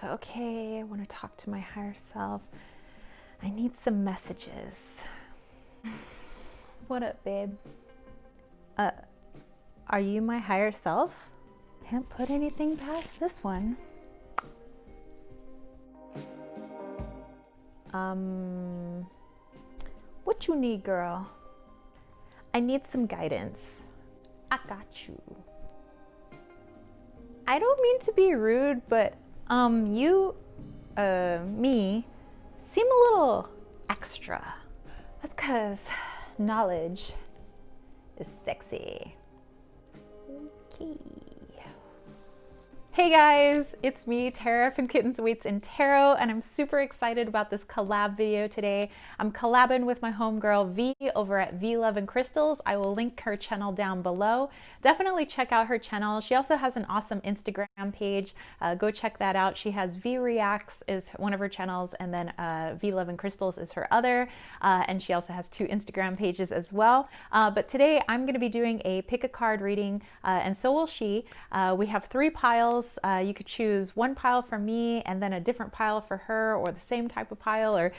Okay, I want to talk to my higher self. I need some messages. What up, babe? Are you my higher self? Can't put anything past this one. What you need, girl? I need some guidance. I got you. I don't mean to be rude, but me, seem a little extra. That's because knowledge is sexy. Okay. Hey guys, it's me, Tara from Kittens, Weights, and Tarot, and I'm super excited about this collab video today. I'm collabing with my homegirl V over at V Love and Crystals. I will link her channel down below. Definitely check out her channel. She also has an awesome Instagram page. Go check that out. She has V Reacts is one of her channels, and then V Love and Crystals is her other. And she also has 2 Instagram pages as well. But today I'm going to be doing a pick a card reading, and so will she. We have 3 piles. You could choose one pile for me and then a different pile for her, or the same type of pile, or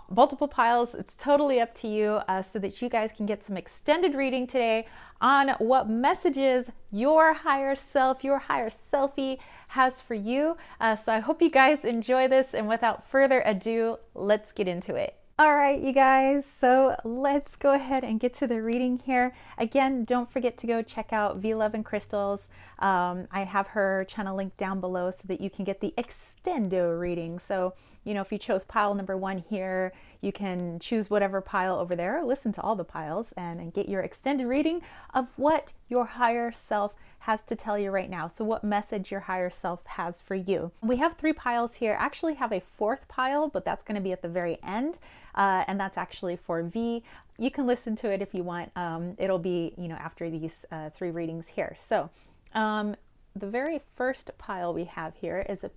multiple piles. It's totally up to you, so that you guys can get some extended reading today on what messages your higher self, your higher selfie has for you. So I hope you guys enjoy this, and without further ado, let's get into it. All right, you guys, so let's go ahead and get to the reading here. Again, don't forget to go check out V Love and Crystals. I have her channel linked down below so that you can get the extendo reading. So, you know, if you chose pile number 1 here, you can choose whatever pile over there, or listen to all the piles and get your extended reading of what your higher self has to tell you right now. So what message your higher self has for you. We have 3 piles here. I actually have a 4th pile, but that's going to be at the very end. And that's actually for V. You can listen to it if you want. It'll be, you know, after these 3 readings here. So the very first pile we have here is a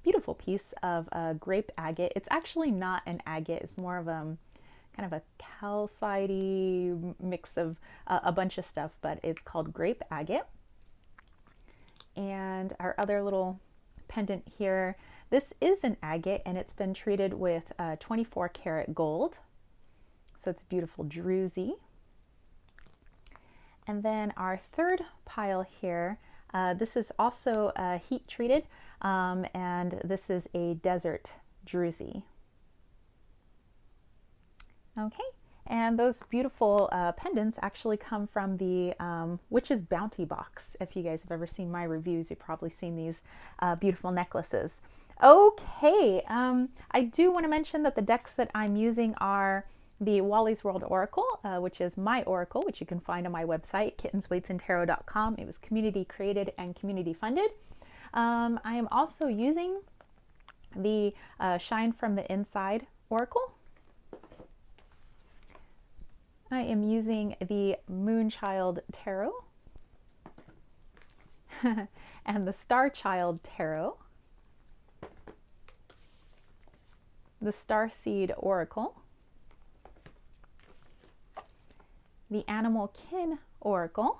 beautiful piece of grape agate. It's actually not an agate. It's more of a kind of a calcite mix of a bunch of stuff, but it's called grape agate. And our other little pendant here, this is an agate, and it's been treated with 24 karat gold. So it's beautiful druzy. And then our third pile here, this is also heat treated, and this is a desert druzy. Okay, and those beautiful pendants actually come from the Witch's Bounty box. If you guys have ever seen my reviews, you've probably seen these beautiful necklaces. Okay, I do want to mention that the decks that I'm using are the Wally's World Oracle, which is my oracle, which you can find on my website, kittensweightsandtarot.com. It was community created and community funded. I am also using the Shine from the Inside Oracle. I am using the Moonchild Tarot and the Starchild Tarot, the Starseed Oracle, the Animal Kin Oracle,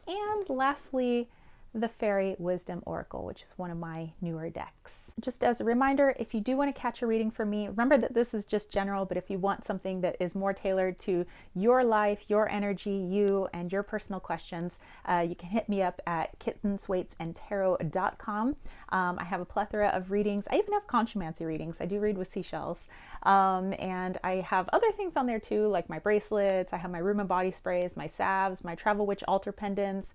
and lastly, the Fairy Wisdom Oracle, which is one of my newer decks. Just as a reminder, if you do want to catch a reading from me, remember that this is just general, but if you want something that is more tailored to your life, your energy, you, and your personal questions, you can hit me up at kittensweightsandtarot.com. I have a plethora of readings. I even have conchomancy readings. I do read with seashells. And I have other things on there too, like my bracelets. I have my room and body sprays, my salves, my Travel Witch altar pendants.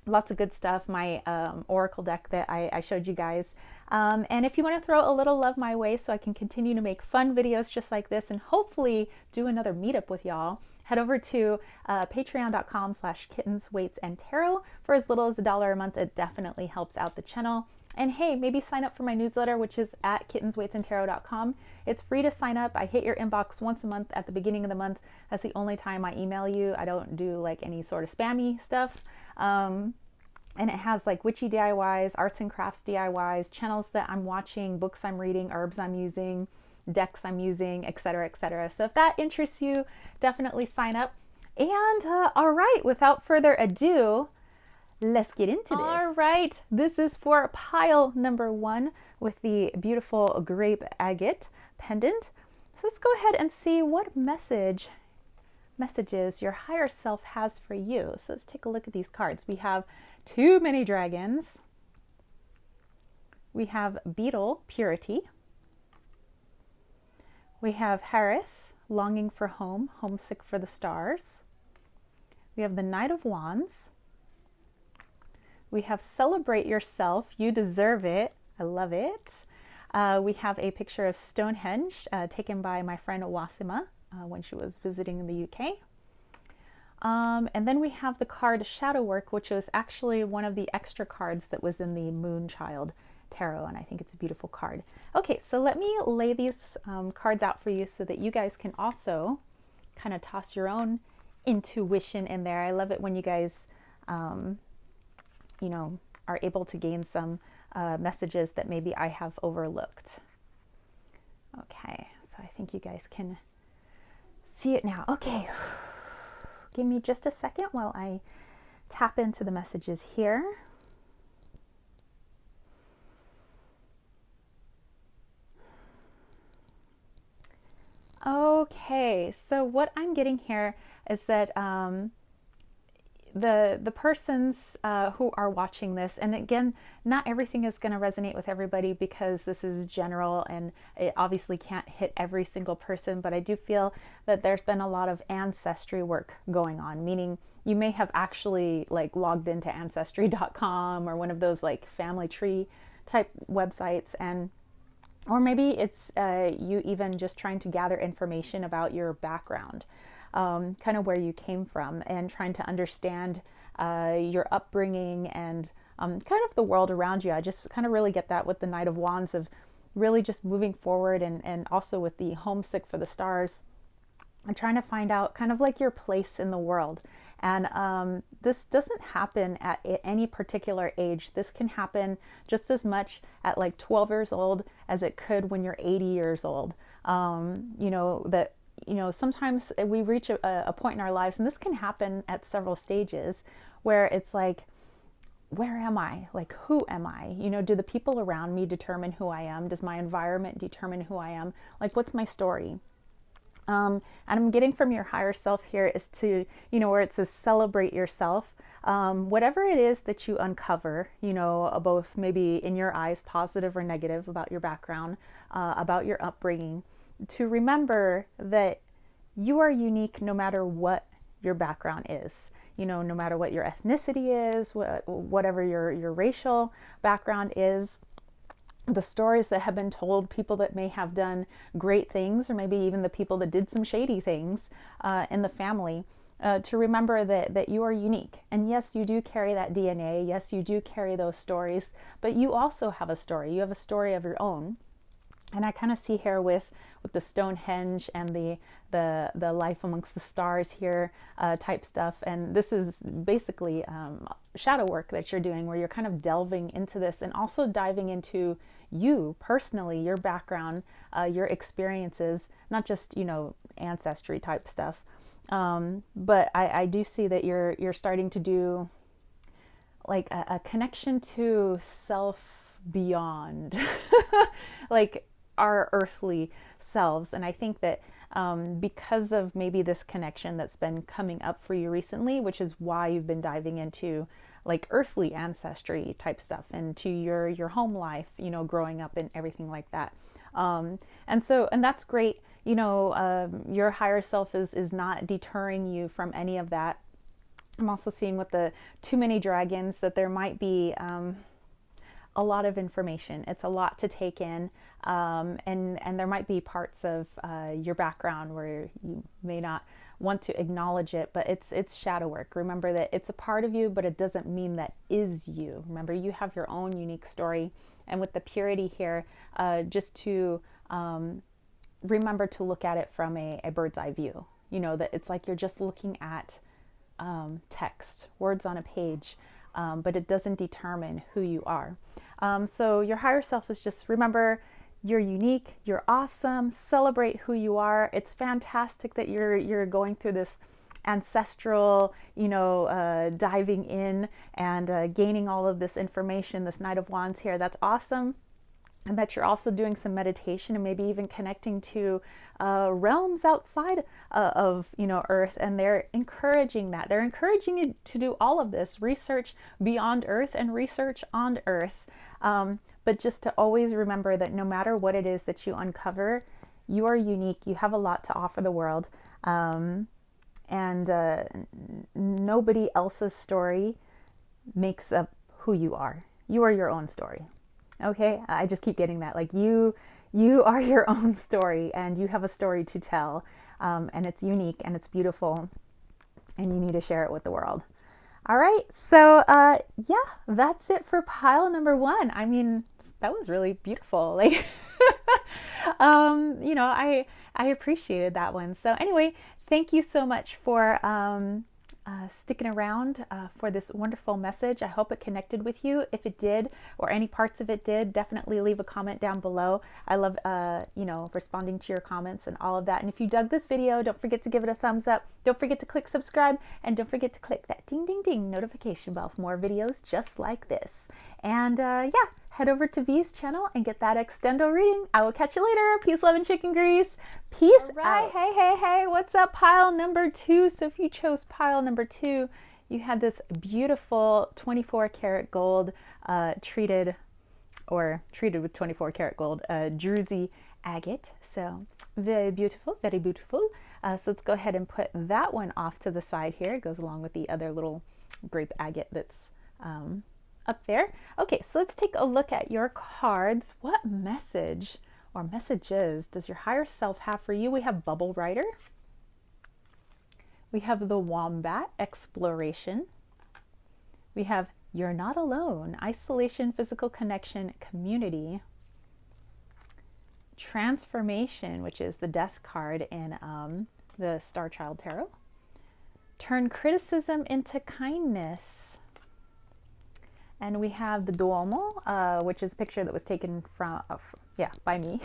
Lots of good stuff, my oracle deck that I showed you guys. And if you want to throw a little love my way so I can continue to make fun videos just like this and hopefully do another meetup with y'all, head over to patreon.com/kittensweightsandtarot. For as little as $1 a month. It definitely helps out the channel. And hey, maybe sign up for my newsletter, which is at kittensweightsandtarot.com. It's free to sign up. I hit your inbox once a month at the beginning of the month. That's the only time I email you. I don't do like any sort of spammy stuff. And it has like witchy DIYs, arts and crafts DIYs, channels that I'm watching, books I'm reading, herbs I'm using, decks I'm using, etc., etc. So if that interests you, definitely sign up. And all right, without further ado, let's get into this. All right, this is for pile number 1 with the beautiful grape agate pendant. So let's go ahead and see what messages your higher self has for you. So let's take a look at these cards. We have too many dragons. We have beetle, purity. We have Harith, longing for home, homesick for the stars. We have the Knight of Wands. We have celebrate yourself, you deserve it. I love it. We have a picture of Stonehenge taken by my friend Wasima when she was visiting in the UK. And then we have the card Shadow Work, which was actually one of the extra cards that was in the Moonchild Tarot, and I think it's a beautiful card. Okay, so let me lay these cards out for you so that you guys can also kind of toss your own intuition in there. I love it when you guys, are able to gain some messages that maybe I have overlooked. Okay, so I think you guys can see it now. Okay, give me just a second while I tap into the messages here. Okay, so what I'm getting here is that the persons who are watching this, and again, not everything is going to resonate with everybody because this is general and it obviously can't hit every single person, but I do feel that there's been a lot of ancestry work going on, meaning you may have actually like logged into ancestry.com or one of those like family tree type websites, and or maybe it's you even just trying to gather information about your background, kind of where you came from, and trying to understand your upbringing and kind of the world around you. I just kind of really get that with the Knight of Wands of really just moving forward, and also with the homesick for the stars and trying to find out kind of like your place in the world. And this doesn't happen at any particular age. This can happen just as much at like 12 years old as it could when you're 80 years old. Sometimes we reach a point in our lives, and this can happen at several stages, where it's like, where am I? Like, who am I? Do the people around me determine who I am? Does my environment determine who I am? Like, what's my story? And I'm getting from your higher self here is to, where it says celebrate yourself, whatever it is that you uncover, both maybe in your eyes, positive or negative, about your background, about your upbringing, to remember that you are unique no matter what your background is, no matter what your ethnicity is, whatever your racial background is. The stories that have been told, people that may have done great things, or maybe even the people that did some shady things in the family, to remember that you are unique. And yes, you do carry that DNA. Yes, you do carry those stories, but you also have a story. You have a story of your own. And I kind of see here with the Stonehenge and the life amongst the stars here type stuff. And this is basically shadow work that you're doing, where you're kind of delving into this and also diving into you personally, your background, your experiences, not just, ancestry type stuff. But I do see that you're starting to do like a connection to self beyond like our earthly selves. And I think that because of maybe this connection that's been coming up for you recently, which is why you've been diving into like earthly ancestry type stuff, and to your home life, growing up and everything like that. And that's great. Your higher self is not deterring you from any of that. I'm also seeing with the too many dragons that there might be a lot of information. It's a lot to take in, and there might be parts of your background where you may not want to acknowledge it, but it's shadow work. Remember that it's a part of you, but it doesn't mean that is you. Remember, you have your own unique story. And with the purity here, just to remember to look at it from a bird's eye view. That it's like you're just looking at text, words on a page, but it doesn't determine who you are. So your higher self is just, remember, you're unique, you're awesome, celebrate who you are. It's fantastic that you're going through this ancestral, diving in and gaining all of this information, this Knight of Wands here. That's awesome. And that you're also doing some meditation and maybe even connecting to realms outside of Earth, and they're encouraging that. They're encouraging you to do all of this research beyond Earth and research on Earth, but just to always remember that no matter what it is that you uncover, you are unique. You have a lot to offer the world, and nobody else's story makes up who you are. You are your own story. Okay, I just keep getting that. Like you are your own story, and you have a story to tell, and it's unique and it's beautiful, and you need to share it with the world. All right, so yeah, that's it for pile number 1. I mean, that was really beautiful. Like, I appreciated that one. So anyway, thank you so much for sticking around for this wonderful message. I hope it connected with you. If it did, or any parts of it did, definitely leave a comment down below. I love, responding to your comments and all of that. And if you dug this video, don't forget to give it a thumbs up. Don't forget to click subscribe, and don't forget to click that ding, ding, ding notification bell for more videos just like this. And yeah, head over to V's channel and get that extendo reading. I will catch you later. Peace, love, and chicken grease. Peace out. Hey, what's up? Pile number 2. So if you chose pile number 2, you had this beautiful 24 karat gold treated with 24 karat gold Druzy agate. So very beautiful, very beautiful. So let's go ahead and put that one off to the side here. It goes along with the other little grape agate that's up there. Okay, so let's take a look at your cards. What message or messages does your higher self have for you? We have Bubble Rider. We have the Wombat, Exploration. We have You're Not Alone, Isolation, Physical Connection, Community. Transformation, which is the Death card in the Star Child Tarot. Turn criticism into kindness. And we have the Duomo, which is a picture that was taken from, by me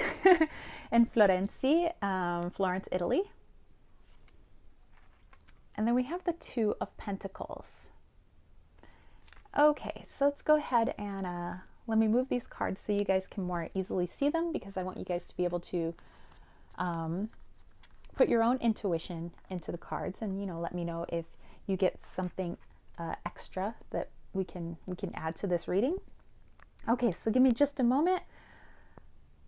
in Florence, Italy. And then we have the Two of Pentacles. Okay, so let's go ahead and let me move these cards so you guys can more easily see them, because I want you guys to be able to put your own intuition into the cards, and let me know if you get something extra that we can add to this reading. Okay, so give me just a moment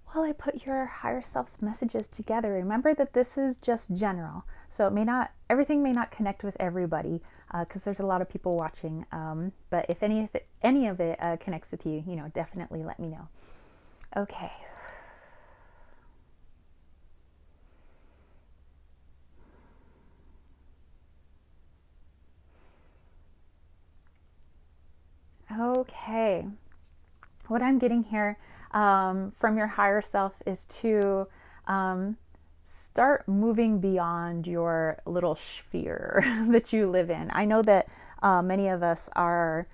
while I put your higher self's messages together. Remember that this is just general, so everything may not connect with everybody, because there's a lot of people watching. But if any of it connects with you, definitely let me know. Okay. Okay, what I'm getting here from your higher self is to start moving beyond your little sphere that you live in. I know that many of us are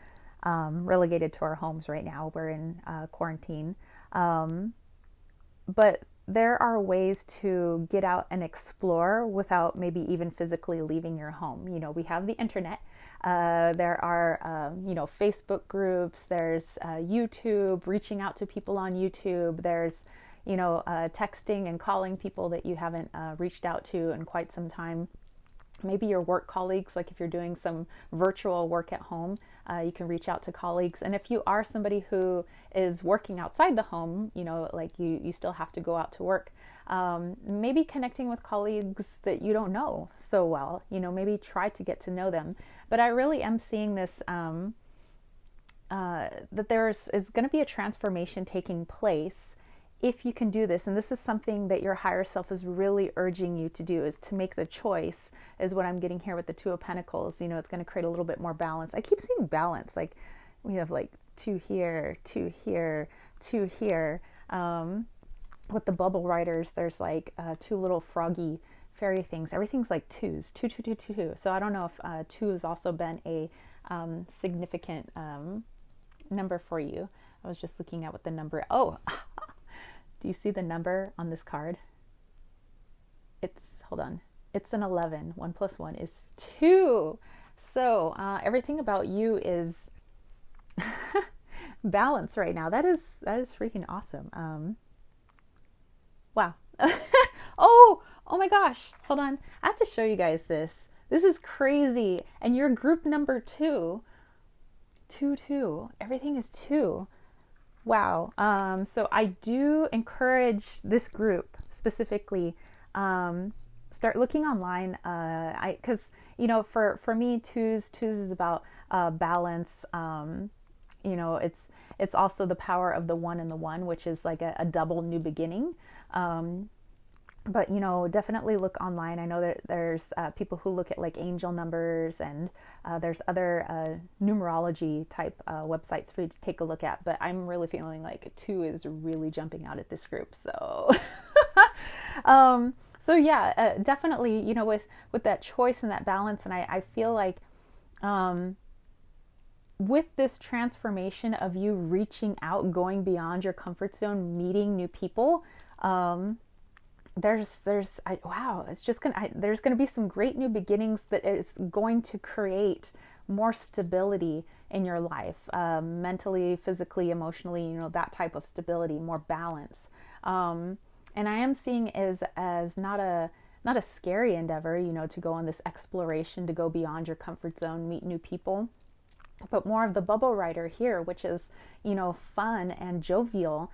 relegated to our homes right now. We're in quarantine, but there are ways to get out and explore without maybe even physically leaving your home. We have the internet. There are, Facebook groups, there's YouTube, reaching out to people on YouTube, there's, texting and calling people that you haven't reached out to in quite some time. Maybe your work colleagues, like if you're doing some virtual work at home, you can reach out to colleagues. And if you are somebody who is working outside the home, like you still have to go out to work, maybe connecting with colleagues that you don't know so well, maybe try to get to know them. But I really am seeing this, that there is going to be a transformation taking place if you can do this. And this is something that your higher self is really urging you to do, is to make the choice, is what I'm getting here with the Two of Pentacles. It's going to create a little bit more balance. I keep seeing balance, like we have like 2 here, 2 here, 2 here. With the Bubble Riders, there's like 2 little froggy fairy things. Everything's like 2s, 2, 2, 2, 2, 2. So I don't know if 2 has also been a significant number for you. I was just looking at what the number, oh, do you see the number on this card? Hold on, It's an 11. 1 plus 1 is 2. So everything about you is balance right now. That is freaking awesome. Wow. Oh my gosh. Hold on. I have to show you guys this. This is crazy. And you're group number 2. 2, 2. Everything is 2. Wow. So I do encourage this group specifically. Start looking online. Because for me, twos is about balance. It's also the power of the 1 and the 1, which is like a double new beginning. But definitely look online. I know that there's people who look at like angel numbers, and there's other numerology type websites for you to take a look at. But I'm really feeling like 2 is really jumping out at this group. So, so yeah, definitely, with that choice and that balance, and I feel like with this transformation of you reaching out, going beyond your comfort zone, meeting new people. There's gonna be some great new beginnings that is going to create more stability in your life, mentally, physically, emotionally, that type of stability, more balance. And I am seeing as not a scary endeavor, to go on this exploration, to go beyond your comfort zone, meet new people, but more of the bubble rider here, which is, fun and jovial.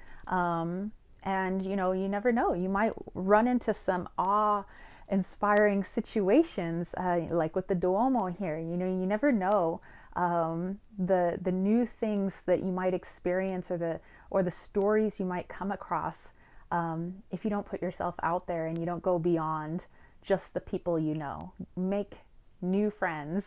And, you never know. You might run into some awe-inspiring situations, like with the Duomo here. You never know the new things that you might experience, or the stories you might come across, if you don't put yourself out there and you don't go beyond just the people you know. Make new friends.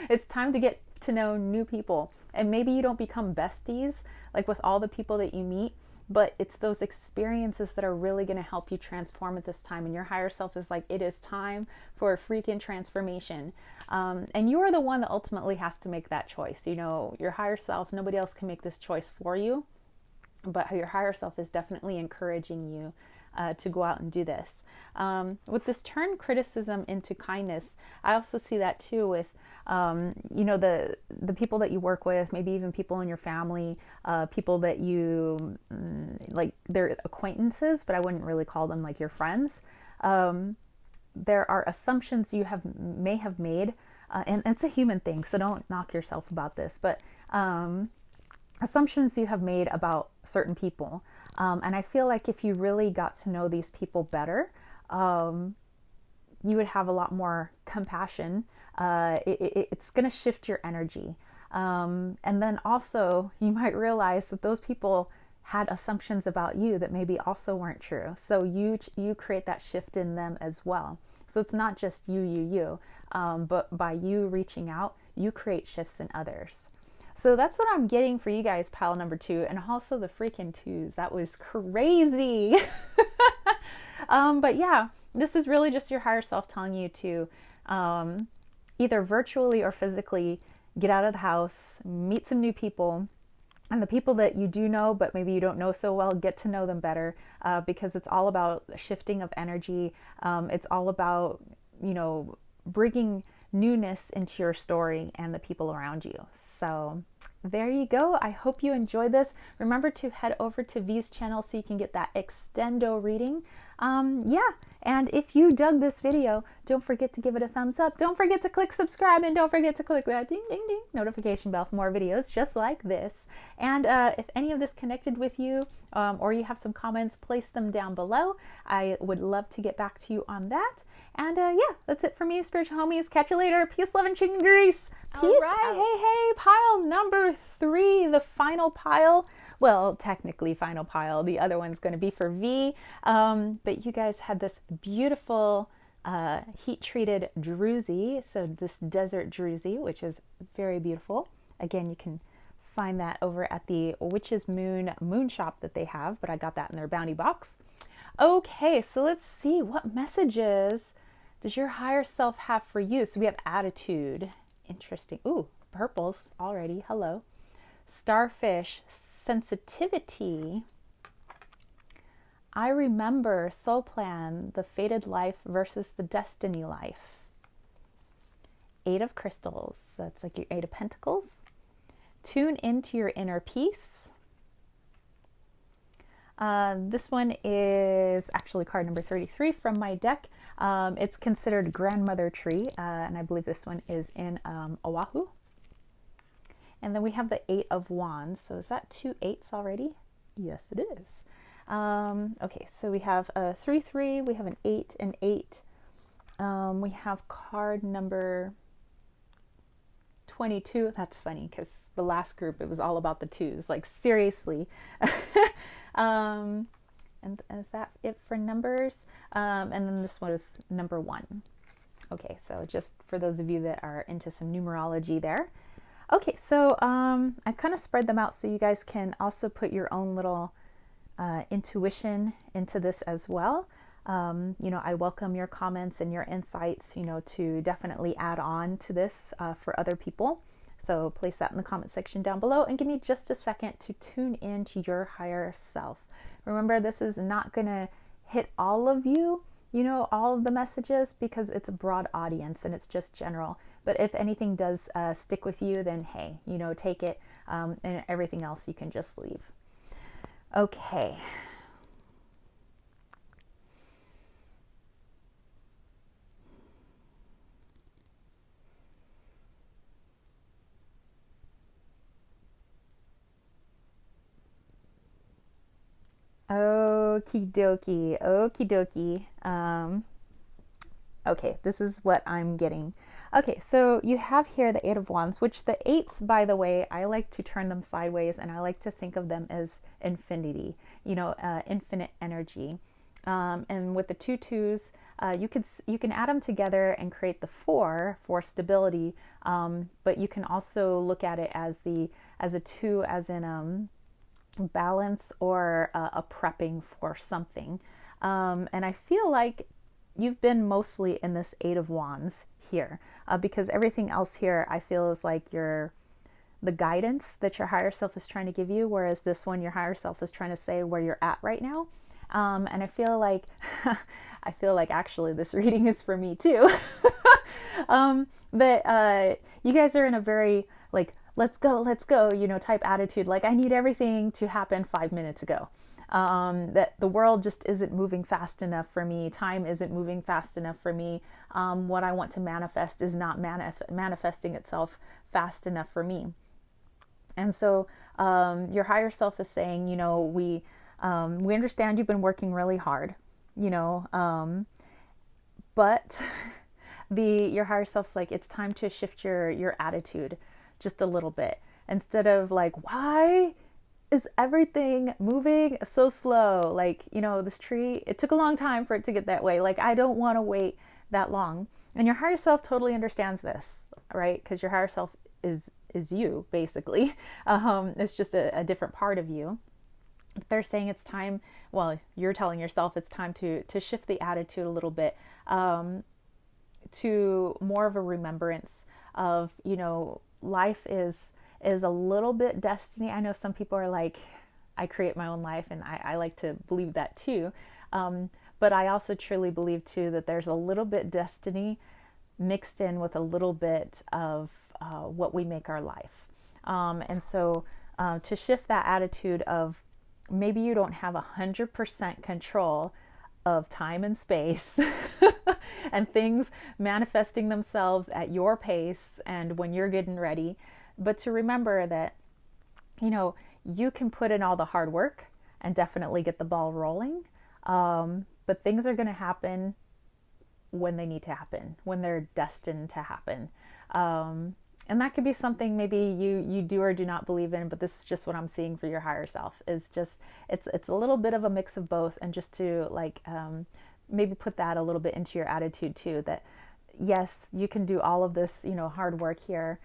It's time to get to know new people. And maybe you don't become besties like with all the people that you meet, but it's those experiences that are really going to help you transform at this time. And your higher self is like, it is time for a freaking transformation. And you are the one that ultimately has to make that choice. Your higher self, nobody else can make this choice for you, but your higher self is definitely encouraging you to go out and do this. With this turn criticism into kindness, I also see that too with the people that you work with, maybe even people in your family, people that you like, they're acquaintances, but I wouldn't really call them like your friends. There are assumptions you may have made, and it's a human thing, so don't knock yourself about this, but assumptions you have made about certain people. And I feel like if you really got to know these people better, you would have a lot more compassion. It's going to shift your energy. And then also you might realize that those people had assumptions about you that maybe also weren't true. So you create that shift in them as well. So it's not just you, but by you reaching out, you create shifts in others. So that's what I'm getting for you guys, pile number 2, and also the freaking 2s. That was crazy. But yeah, this is really just your higher self telling you to either virtually or physically get out of the house, meet some new people, and the people that you do know, but maybe you don't know so well, get to know them better, because it's all about shifting of energy. It's all about, bringing newness into your story and the people around you. So there you go. I hope you enjoyed this. Remember to head over to V's channel so you can get that extendo reading. And if you dug this video, don't forget to give it a thumbs up. Don't forget to click subscribe, and don't forget to click that ding ding ding notification bell for more videos just like this. And if any of this connected with you, or you have some comments, place them down below. I would love to get back to you on that. And yeah, that's it for me, spiritual homies. Catch you later. Peace, love, and chicken grease. Peace. All right. Hey, pile number 3, the final pile. Well, technically final pile. The other one's going to be for V. But you guys had this beautiful heat-treated druzy. So this desert druzy, which is very beautiful. Again, you can find that over at the Witch's Moon shop that they have, but I got that in their bounty box. Okay, so let's see, what messages does your higher self have for you? So we have attitude. Interesting. Ooh, purples already. Hello. Starfish. Sensitivity. I remember soul plan, the fated life versus the destiny life. 8 of crystals, that's like your 8 of pentacles. Tune into your inner peace. This one is actually card number 33 from my deck. It's considered grandmother tree, and I believe this one is in Oahu. And then we have the 8 of wands. So is that 2 8s already? Yes, it is. Okay, so we have a 3 3, we have an 8 and 8. We have card number 22. That's funny because the last group, it was all about the twos, like seriously. And is that it for numbers? And then this one is number 1. Okay, so just for those of you that are into some numerology there. Okay, so I kind of spread them out so you guys can also put your own little intuition into this as well. You know, I welcome your comments and your insights, you know, to definitely add on to this for other people. So place that in the comment section down below and give me just a second to tune in to your higher self. Remember, this is not going to hit all of you, you know, all of the messages, because it's a broad audience and it's just general. But if anything does stick with you, then hey, you know, take it, and everything else you can just leave. Okay. Okie dokie, okie dokie. Okay, this is what I'm getting. Okay, so you have here the 8 of wands, which the 8s, by the way, I like to turn them sideways and I like to think of them as infinity, you know, infinite energy. And with the 2 2s, you can add them together and create the 4 for stability. But you can also look at it as a 2, as in balance or a prepping for something. And I feel like you've been mostly in this 8 of wands here, because everything else here I feel is like the guidance that your higher self is trying to give you, whereas this one, your higher self is trying to say where you're at right now. And I feel like actually this reading is for me too. But you guys are in a very like, let's go, you know, type attitude. Like, I need everything to happen 5 minutes ago. That the world just isn't moving fast enough for me. Time isn't moving fast enough for me. What I want to manifest is not manifesting itself fast enough for me. And so your higher self is saying, you know, we understand you've been working really hard, you know, but your higher self's like, it's time to shift your attitude just a little bit. Instead of like, why is everything moving so slow? Like, you know, this tree, it took a long time for it to get that way. Like, I don't want to wait that long. And your higher self totally understands this, right? Because your higher self is you, basically. It's just a different part of you. They're saying it's time, well, you're telling yourself it's time to shift the attitude a little bit, to more of a remembrance of, you know, life is a little bit destiny. I know some people are like, I create my own life, and I like to believe that too. But I also truly believe too that there's a little bit destiny mixed in with a little bit of what we make our life. And so to shift that attitude of, maybe you don't have 100% control of time and space and things manifesting themselves at your pace and when you're getting ready. But to remember that, you know, you can put in all the hard work and definitely get the ball rolling. But things are going to happen when they need to happen, when they're destined to happen. And that could be something maybe you do or do not believe in, but this is just what I'm seeing for your higher self. Is just, it's a little bit of a mix of both, and just to like maybe put that a little bit into your attitude too, that yes, you can do all of this, you know, hard work here,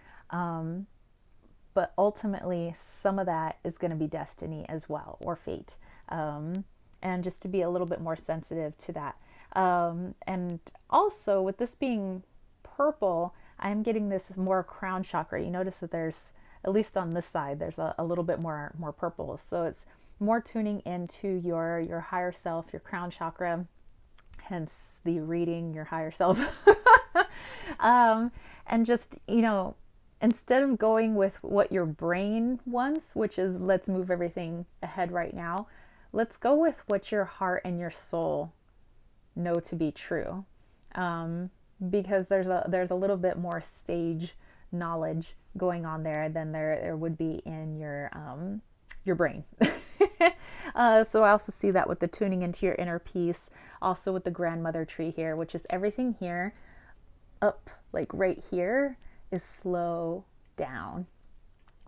but ultimately some of that is going to be destiny as well, or fate, and just to be a little bit more sensitive to that. And also with this being purple, I'm getting this more crown chakra. You notice that there's at least on this side, there's a little bit more purple. So it's more tuning into your higher self, your crown chakra, hence the reading your higher self. And just, instead of going with what your brain wants, which is let's move everything ahead right now, let's go with what your heart and your soul know to be true. Because there's a little bit more sage knowledge going on there than there would be in your brain. So I also see that with the tuning into your inner peace, also with the grandmother tree here, which is everything here up, like right here, is slow down.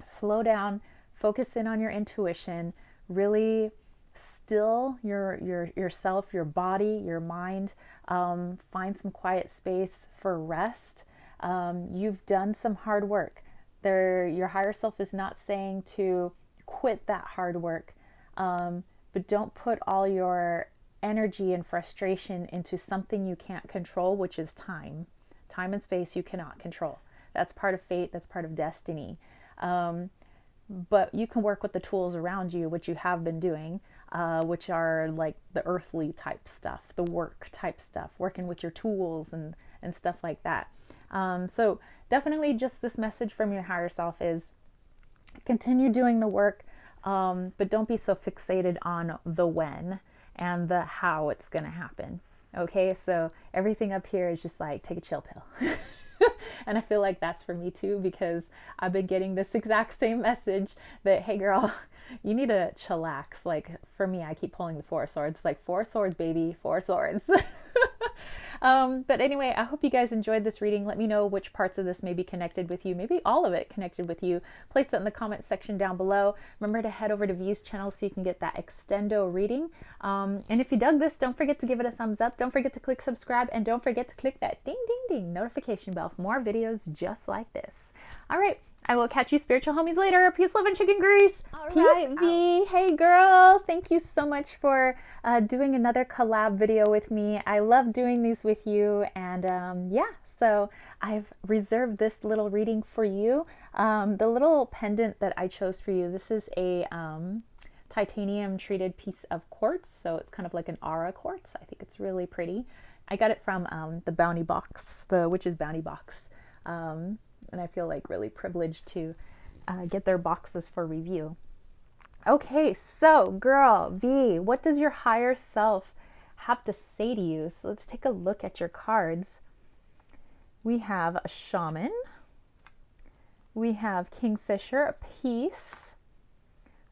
Slow down, focus in on your intuition, really still yourself, your body, your mind. Find some quiet space for rest. You've done some hard work. Your higher self is not saying to quit that hard work, but don't put all your energy and frustration into something you can't control, which is time. Time and space you cannot control. That's part of fate. That's part of destiny. But you can work with the tools around you, which you have been doing, which are like the earthly type stuff, the work type stuff, working with your tools and stuff like that. So definitely just this message from your higher self is continue doing the work, but don't be so fixated on the when and the how it's going to happen. Okay, so everything up here is just like, take a chill pill. And I feel like that's for me too, because I've been getting this exact same message that, hey girl, you need to chillax. Like for me, I keep pulling the 4 swords, like 4 swords, baby, 4 swords. But anyway, I hope you guys enjoyed this reading. Let me know which parts of this may be connected with you. Maybe all of it connected with you. Place that in the comment section down below. Remember to head over to V's channel so you can get that extendo reading. And if you dug this, don't forget to give it a thumbs up. Don't forget to click subscribe, and don't forget to click that ding, ding, ding notification bell for more videos just like this. All right. I will catch you spiritual homies later. Peace, love, and chicken grease. All right, V. Hey, girl. Thank you so much for doing another collab video with me. I love doing these with you. And yeah, so I've reserved this little reading for you. The little pendant that I chose for you, this is a titanium treated piece of quartz. So it's kind of like an aura quartz. I think it's really pretty. I got it from the Bounty Box, the Witch's Bounty Box. And I feel like really privileged to get their boxes for review. Okay, so girl, V, what does your higher self have to say to you? So let's take a look at your cards. We have a shaman. We have Kingfisher, a peace.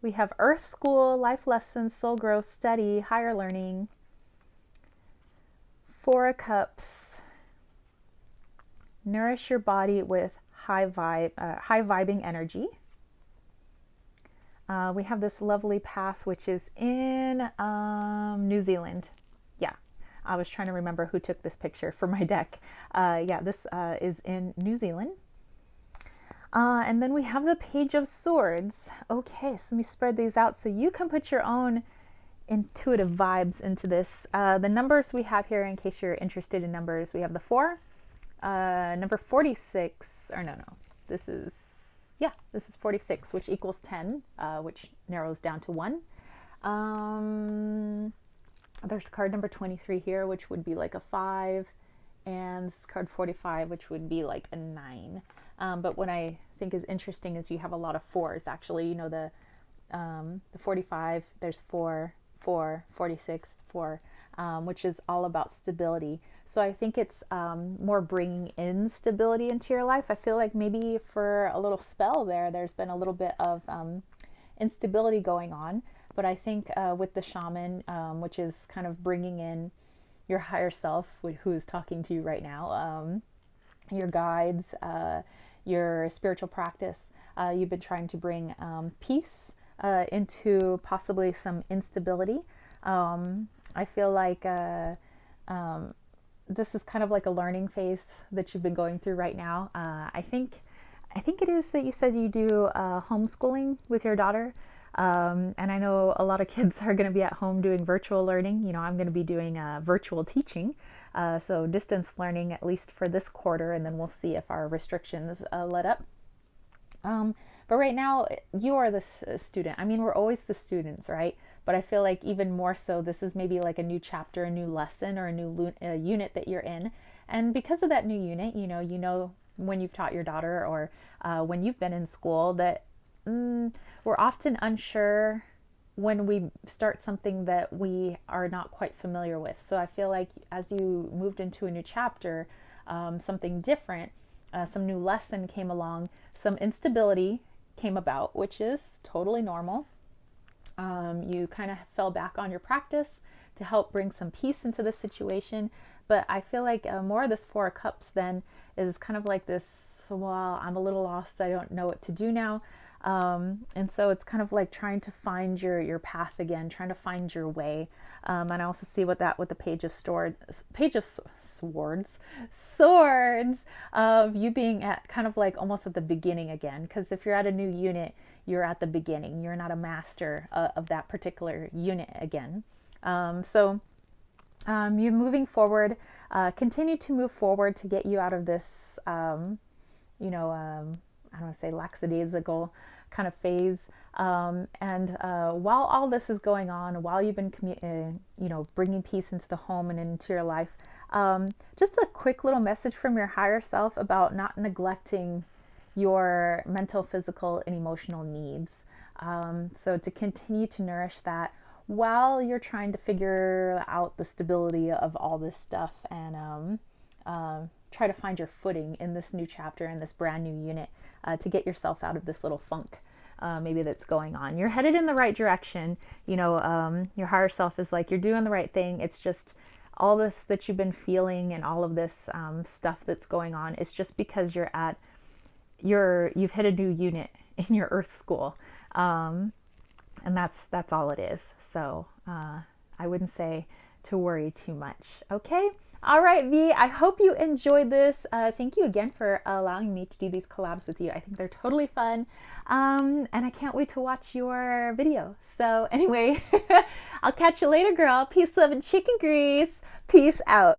We have Earth School, life lessons, soul growth, study, higher learning. 4 of Cups. Nourish your body with high vibing energy. We have this lovely path, which is in New Zealand. Yeah, I was trying to remember who took this picture for my deck. Yeah, this is in New Zealand. And then we have the Page of Swords. Okay, so let me spread these out so you can put your own intuitive vibes into this. The numbers we have here, in case you're interested in numbers, we have the 4, number 46, or no, this is 46, which equals 10, which narrows down to 1. There's card number 23 here, which would be like a 5, and this card 45, which would be like a 9. But what I think is interesting is you have a lot of 4s, actually. The 45, there's 4, 46, 4, which is all about stability. So I think it's more bringing in stability into your life. I feel like maybe for a little spell there's been a little bit of instability going on. But I think with the shaman, which is kind of bringing in your higher self, who is talking to you right now, your guides, your spiritual practice, you've been trying to bring peace into possibly some instability. I feel like this is kind of like a learning phase that you've been going through right now. I think it is that you said you do homeschooling with your daughter. And I know a lot of kids are going to be at home doing virtual learning. I'm going to be doing virtual teaching. So distance learning, at least for this quarter, and then we'll see if our restrictions let up. But right now, you are the student. I mean, we're always the students, right? But I feel like even more so, this is maybe like a new chapter, a new lesson, or a new unit that you're in. And because of that new unit, you know when you've taught your daughter, or when you've been in school, that we're often unsure when we start something that we are not quite familiar with. So I feel like as you moved into a new chapter, something different, some new lesson came along, some instability came about, which is totally normal. You kind of fell back on your practice to help bring some peace into the situation. But I feel like more of this Four of Cups then is kind of like this, well, I'm a little lost. I don't know what to do now. And so it's kind of like trying to find your path again, trying to find your way. And I also see with the Page of Swords of you being at kind of like almost at the beginning again. Because if you're at a new unit, you're at the beginning. You're not a master of that particular unit again. So you're moving forward. Continue to move forward to get you out of this, I don't want to say lackadaisical kind of phase. And while all this is going on, while you've been, bringing peace into the home and into your life, just a quick little message from your higher self about not neglecting your mental, physical, and emotional needs. So to continue to nourish that while you're trying to figure out the stability of all this stuff, and try to find your footing in this new chapter, in this brand new unit, to get yourself out of this little funk maybe that's going on. You're headed in the right direction. Your higher self is like, you're doing the right thing. It's just all this that you've been feeling and all of this stuff that's going on. It's just because you've hit a new unit in your earth school. And that's all it is. So I wouldn't say to worry too much. Okay. All right, V, I hope you enjoyed this. Thank you again for allowing me to do these collabs with you. I think they're totally fun. And I can't wait to watch your video. So anyway, I'll catch you later, girl. Peace, love, and chicken grease. Peace out.